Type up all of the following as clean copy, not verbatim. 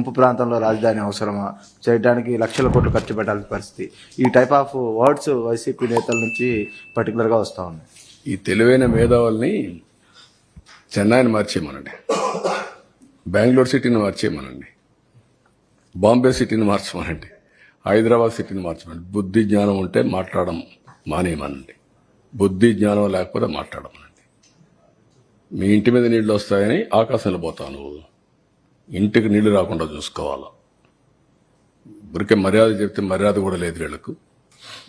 ముంపు ప్రాంతంలో రాజధాని అవసరమా, చేయడానికి లక్షల కోట్లు ఖర్చు పెట్టాల్సిన పరిస్థితి, ఈ టైప్ ఆఫ్ వర్డ్స్ వైసీపీ నేతల నుంచి పర్టికులర్గా వస్తూ ఉన్నాయి. ఈ తెలివైన మేధావుల్ని చెన్నైని మార్చేయమనండి, బెంగళూరు సిటీని మార్చేయమనండి, బాంబే సిటీని మార్చమనండి, హైదరాబాద్ సిటీని మార్చమనండి. బుద్ధి జ్ఞానం ఉంటే మాట్లాడడం మానేయమనండి, బుద్ధి జ్ఞానం లేకపోతే మాట్లాడమనండి. మీ ఇంటి మీద నీళ్లు వస్తాయని ఆకాశంలో పోతావు నువ్వు, ఇంటికి నీళ్లు రాకుండా చూసుకోవాలా. ఊరికే మర్యాద చెప్తే మర్యాద కూడా లేదు వీళ్లకు.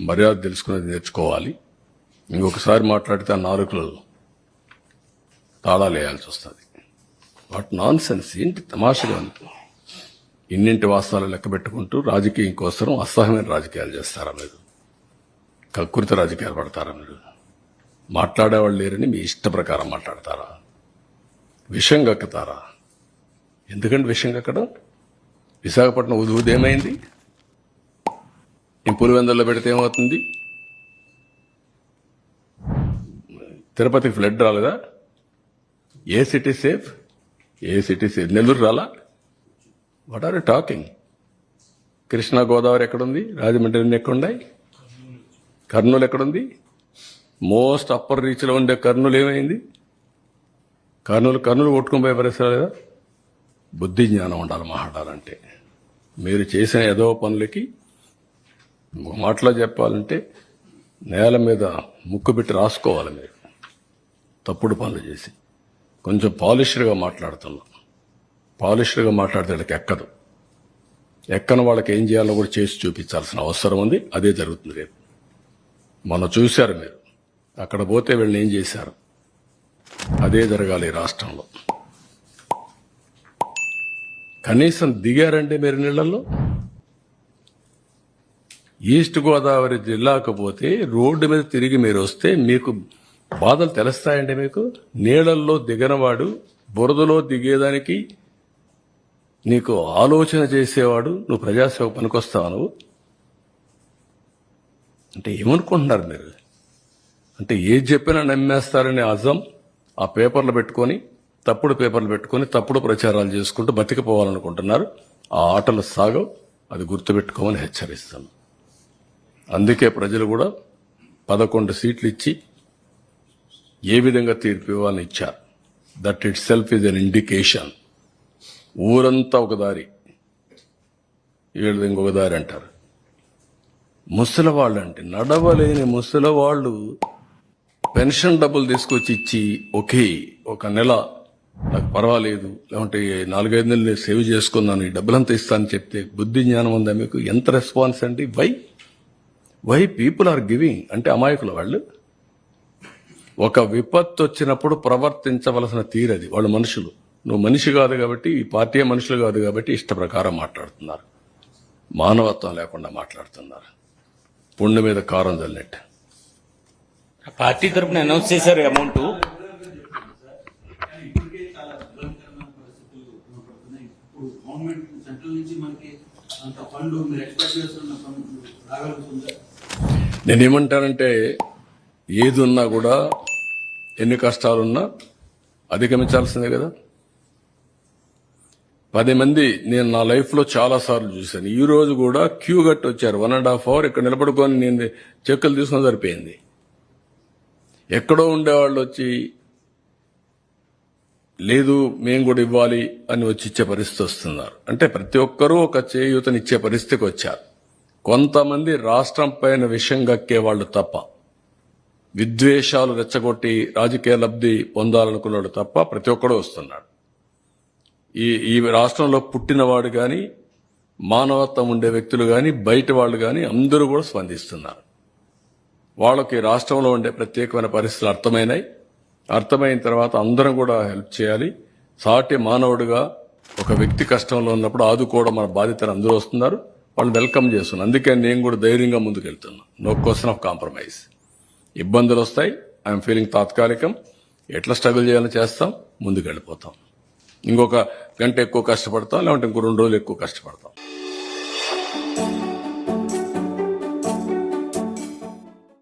మర్యాద తెలుసుకునేది నేర్చుకోవాలి. ఇంకొకసారి మాట్లాడితే ఆ నాలుకలు తాళాలు వేయాల్సి వస్తుంది. వాట్ నాన్ సెన్స్, ఏంటి తమాషగా ఉంది. ఇన్నింటి వాస్తవాలు లెక్క పెట్టుకుంటూ రాజకీయం కోసం అసహ్యమైన రాజకీయాలు చేస్తారా మీరు? కక్కుర్తి రాజకీయాలు పడతారా మీరు? మాట్లాడేవాళ్ళు లేరని మీ ఇష్ట ప్రకారం మాట్లాడతారా? విషం కక్కుతారా? ఎందుకంటే విషం కక్కడం? విశాఖపట్నం ఉదేమైంది? పులివెందుల్లో పెడితే ఏమవుతుంది? తిరుపతికి ఫ్లడ్ రాలేదా? ఏ సిటీ సేఫ్? ఏ సిటీ సేఫ్? నెల్లూరు రాలా? What are you talking? Krishna Godavari ఎక్కడుంది? రాజమండ్రి ఎక్కడున్నాయి? కర్నూలు ఎక్కడుంది? మోస్ట్ అప్పర్ రీచ్లో ఉండే కర్నూలు ఏమైంది? కర్నూలు కొట్టుకుని పోయే పరిస్థితి లేదా? బుద్ధి జ్ఞానం ఉండాలి మాట్లాడాలంటే. మీరు చేసిన ఏదో పనులకి మాటలో చెప్పాలంటే నేల మీద ముక్కు పెట్టి రాసుకోవాలి. మీరు తప్పుడు పనులు చేసి కొంచెం పాలిష్డ్గా మాట్లాడుతున్నాం. పాలిష్డ్గా మాట్లాడితే ఎక్కదు. ఎక్కని వాళ్ళకి ఏం చేయాలో కూడా చేసి చూపించాల్సిన అవసరం ఉంది. అదే జరుగుతుంది రేపు. మొన్న చూశారు మీరు, అక్కడ పోతే వీళ్ళని ఏం చేశారు. అదే జరగాలి ఈ రాష్ట్రంలో. కనీసం దిగారంటే మీరు నీళ్లలో. ఈస్ట్ గోదావరి జిల్లాకు పోతే రోడ్డు మీద తిరిగి మీరు వస్తే మీకు బాధలు తెలుస్తాయండి. మీకు నీళ్లలో దిగనవాడు, బురదలో దిగేదానికి నీకు ఆలోచన చేసేవాడు, నువ్వు ప్రజాసేవ పనికొస్తావు. నువ్వు అంటే ఏమనుకుంటున్నారు మీరు? అంటే ఏది చెప్పినా నమ్మేస్తారనే అజం ఆ పేపర్లు పెట్టుకొని, తప్పుడు పేపర్లు పెట్టుకొని తప్పుడు ప్రచారాలు చేసుకుంటూ బతికిపోవాలనుకుంటున్నారు. ఆ ఆటలు సాగవు. అది గుర్తుపెట్టుకోమని హెచ్చరిస్తాను. అందుకే ప్రజలు కూడా 11 సీట్లు ఇచ్చి ఏ విధంగా తీర్పు ఇవ్వాలని ఇచ్చారు. That it self is an indication. ఊరంతా ఒక దారి, వీళ్ళది ఇంకొక దారి అంటారు. ముసలివాళ్ళు అంటే నడవలేని ముసలివాళ్ళు పెన్షన్ డబ్బులు తీసుకొచ్చి ఇచ్చి ఒక నెల నాకు పర్వాలేదు, లేకుంటే 4-5 నెలలు నేను సేవ్ చేసుకున్నాను, ఈ డబ్బులంతా ఇస్తానని చెప్తే బుద్ధి జ్ఞానం ఉందా మీకు? ఎంత రెస్పాన్స్ అండి? వై పీపుల్ ఆర్ గివింగ్ అంటే అమాయకులు వాళ్ళు. ఒక విపత్తు వచ్చినప్పుడు ప్రవర్తించవలసిన తీరది. వాళ్ళు మనుషులు. నువ్వు మనిషి కాదు కాబట్టి, ఈ పార్టీ మనుషులు కాదు కాబట్టి ఇష్ట ప్రకారం మాట్లాడుతున్నారు. మానవత్వం లేకుండా మాట్లాడుతున్నారు. పుండు మీద కారం చల్లినట్టు. పార్టీ తరఫున అనౌన్స్ చేశారు అమౌంట్. నేనేమంటానంటే, ఏది ఉన్నా కూడా ఎన్ని కష్టాలున్నా అధిగమించాల్సిందే కదా. 10 మంది నేను నా లైఫ్ లో చాలా సార్లు చూశాను. ఈ రోజు కూడా క్యూ కట్టి వచ్చారు. 1.5 hour ఇక్కడ నిలబడుకొని నేను చెక్కులు తీసుకుని సరిపోయింది. ఎక్కడో ఉండేవాళ్ళు వచ్చి లేదు మేము కూడా ఇవ్వాలి అని వచ్చి ఇచ్చే పరిస్థితి వస్తున్నారు. అంటే ప్రతి ఒక్కరూ ఒక చేయూతనిచ్చే పరిస్థితికి వచ్చారు. కొంతమంది రాష్ట్రం పైన విషం గక్కే వాళ్ళు తప్ప, విద్వేషాలు రెచ్చగొట్టి రాజకీయ లబ్ధి పొందాలనుకున్నాడు తప్ప ప్రతి ఒక్కడూ వస్తున్నాడు. ఈ రాష్ట్రంలో పుట్టినవాడు కానీ, మానవత్వం ఉండే వ్యక్తులు కానీ, బయట వాళ్ళు కానీ అందరూ కూడా స్పందిస్తున్నారు. వాళ్ళకి రాష్ట్రంలో ఉండే ప్రత్యేకమైన పరిస్థితులు అర్థమైన తర్వాత అందరం కూడా హెల్ప్ చేయాలి. సాటి మానవుడిగా ఒక వ్యక్తి కష్టంలో ఉన్నప్పుడు ఆదుకోవడం మన బాధ్యతను అందరూ వస్తున్నారు. వాళ్ళు వెల్కమ్ చేస్తున్నారు. అందుకే నేను కూడా ధైర్యంగా ముందుకెళ్తున్నా. No question of compromise. ఇబ్బందులు వస్తాయి. ఐఎమ్ ఫీలింగ్ తాత్కాలికం. ఎట్లా స్ట్రగుల్ చేయాలో చేస్తాం, ముందుకెళ్ళిపోతాం. ఇంకొక గంట ఎక్కువ కష్టపడతాం, లేదంటే ఇంకో 2 రోజులు ఎక్కువ కష్టపడతాం.